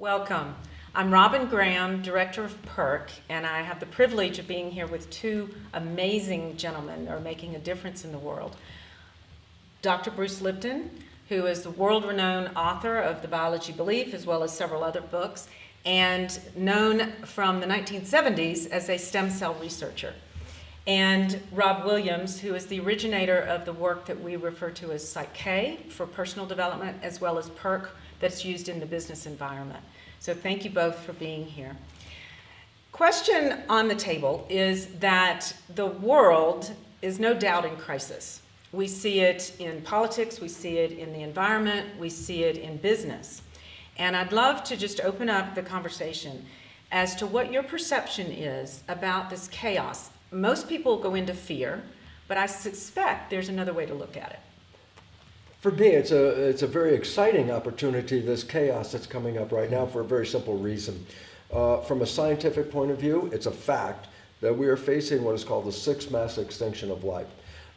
Welcome. I'm Robin Graham, Director of PERC, and I have the privilege of being here with two amazing gentlemen who are making a difference in the world. Dr. Bruce Lipton, who is the world-renowned author of The Biology Belief, as well as several other books, and known from the 1970s as a stem cell researcher. And Rob Williams, who is the originator of the work that we refer to as psych-k for personal development, as well as PERC that's used in the business environment. So thank you both for being here. Question on the table is that the world is no doubt in crisis. We see it in politics, we see it in the environment, we see it in business. And I'd love to just open up the conversation as to what your perception is about this chaos. Most people go into fear, but I suspect there's another way to look at it. For me, it's a very exciting opportunity, this chaos that's coming up right now, for a very simple reason. From a scientific point of view, it's a fact that we are facing what is called the sixth mass extinction of life.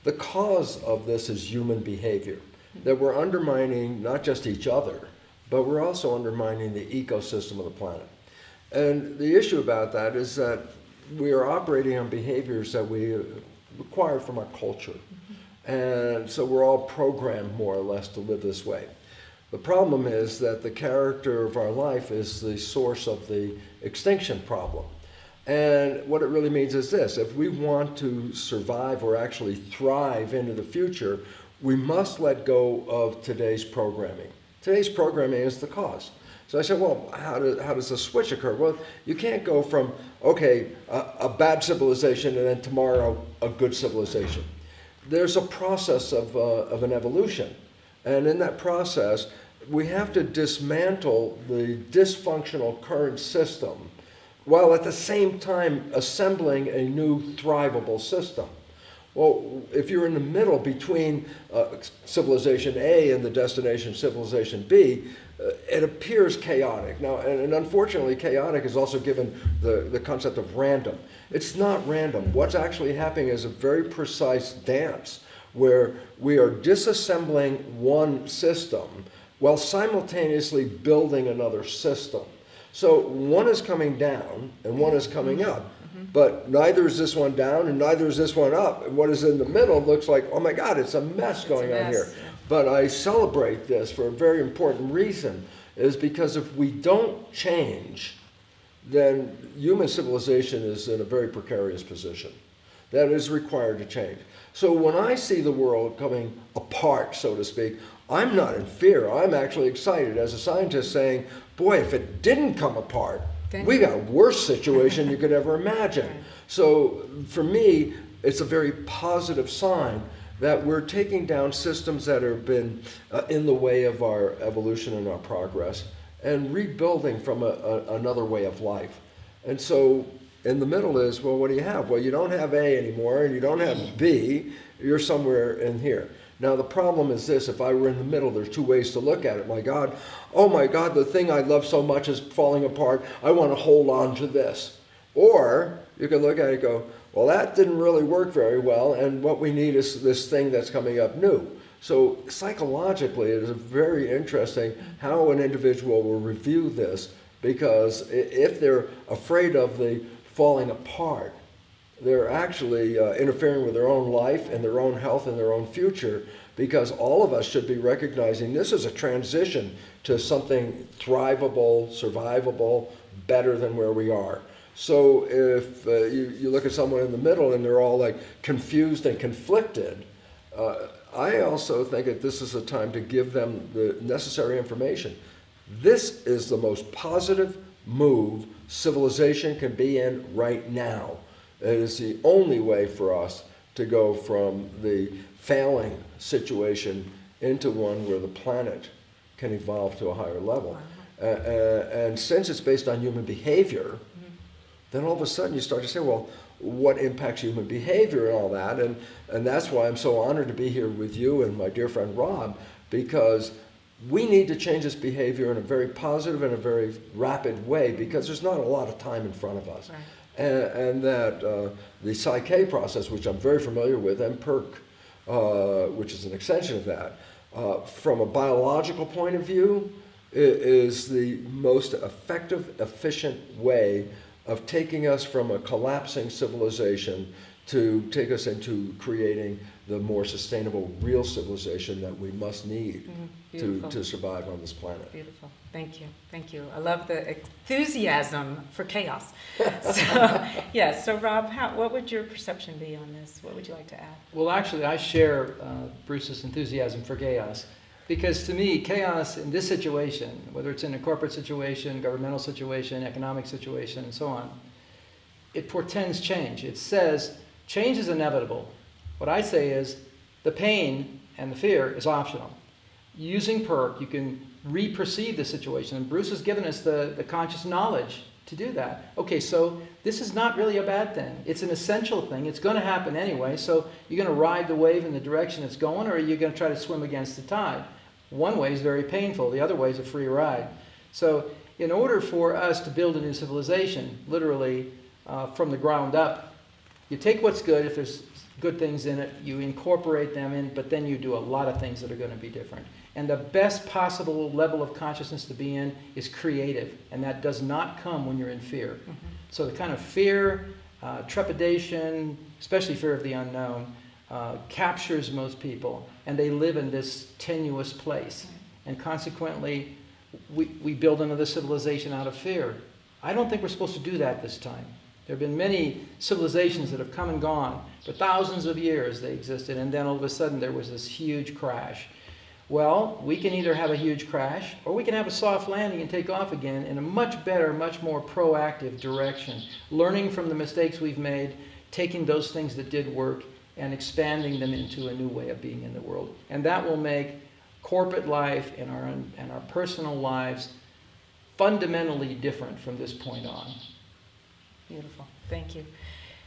The cause of this is human behavior, that we're undermining not just each other, but we're also undermining the ecosystem of the planet. And the issue about that is that we are operating on behaviors that we acquired from our culture. And so we're all programmed more or less to live this way. The problem is that the character of our life is the source of the extinction problem. And what it really means is this: if we want to survive or actually thrive into the future, we must let go of today's programming. Today's programming is the cause. So I said, well, how does the switch occur? Well, you can't go from, okay, a bad civilization and then tomorrow a good civilization. There's a process of an evolution. And in that process, we have to dismantle the dysfunctional current system while at the same time assembling a new thrivable system. Well, if you're in the middle between civilization A and the destination civilization B, it appears chaotic. Now, and unfortunately, chaotic is also given the concept of random. It's not random. What's actually happening is a very precise dance where we are disassembling one system while simultaneously building another system. So one is coming down and one is coming up. But neither is this one down and neither is this one up. And what is in the middle looks like, oh my God, it's a mess going on here. But I celebrate this for a very important reason, is because if we don't change, then human civilization is in a very precarious position. That is required to change. So when I see the world coming apart, so to speak, I'm not in fear. I'm actually excited as a scientist, saying, boy, if it didn't come apart, we got a worse situation you could ever imagine. So for me, it's a very positive sign that we're taking down systems that have been in the way of our evolution and our progress and rebuilding from another way of life. And so in the middle is, well, what do you have? Well, you don't have A anymore and you don't have B. You're somewhere in here. Now, the problem is this: if I were in the middle, there's two ways to look at it. Oh my God, the thing I love so much is falling apart. I want to hold on to this. Or you can look at it and go, well, that didn't really work very well, and what we need is this thing that's coming up new. So psychologically, it is very interesting how an individual will review this, because if they're afraid of the falling apart, they're actually interfering with their own life and their own health and their own future, because all of us should be recognizing this is a transition to something thrivable, survivable, better than where we are. So if you look at someone in the middle and they're all like confused and conflicted, I also think that this is a time to give them the necessary information. This is the most positive move civilization can be in right now. It is the only way for us to go from the failing situation into one where the planet can evolve to a higher level. Wow. And since it's based on human behavior, then all of a sudden you start to say, well, what impacts human behavior and all that? And that's why I'm so honored to be here with you and my dear friend Rob, because we need to change this behavior in a very positive and a very rapid way, because there's not a lot of time in front of us. Right. And that the psych-k process, which I'm very familiar with, and PERC, which is an extension of that, from a biological point of view, is the most effective, efficient way of taking us from a collapsing civilization to take us into creating the more sustainable, real civilization that we must need to survive on this planet. Beautiful. Thank you. Thank you. I love the enthusiasm for chaos. So, yes. So, Rob, what would your perception be on this? What would you like to add? Well, actually, I share Bruce's enthusiasm for chaos. Because to me, chaos in this situation, whether it's in a corporate situation, governmental situation, economic situation, and so on, it portends change. It says change is inevitable. What I say is the pain and the fear is optional. Using PERC, you can re-perceive the situation. And Bruce has given us the conscious knowledge to do that. Okay, so this is not really a bad thing. It's an essential thing. It's going to happen anyway. So you're going to ride the wave in the direction it's going, or are you going to try to swim against the tide? One way is very painful. The other way is a free ride. So in order for us to build a new civilization, literally from the ground up, you take what's good, if there's good things in it, you incorporate them in, but then you do a lot of things that are going to be different. And the best possible level of consciousness to be in is creative, and that does not come when you're in fear. So the kind of fear, trepidation, especially fear of the unknown, captures most people, and they live in this tenuous place. And consequently, we build another civilization out of fear. I don't think we're supposed to do that this time. There have been many civilizations that have come and gone. For thousands of years they existed, and then all of a sudden there was this huge crash. Well, we can either have a huge crash, or we can have a soft landing and take off again in a much better, much more proactive direction, learning from the mistakes we've made, taking those things that did work, and expanding them into a new way of being in the world. And that will make corporate life and our personal lives fundamentally different from this point on. Beautiful. Thank you.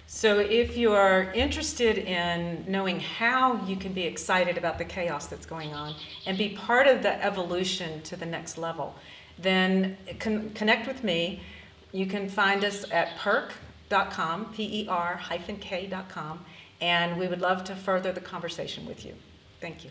So if you are interested in knowing how you can be excited about the chaos that's going on and be part of the evolution to the next level, then connect with me. You can find us at perk.com, PER-K.com, and we would love to further the conversation with you. Thank you.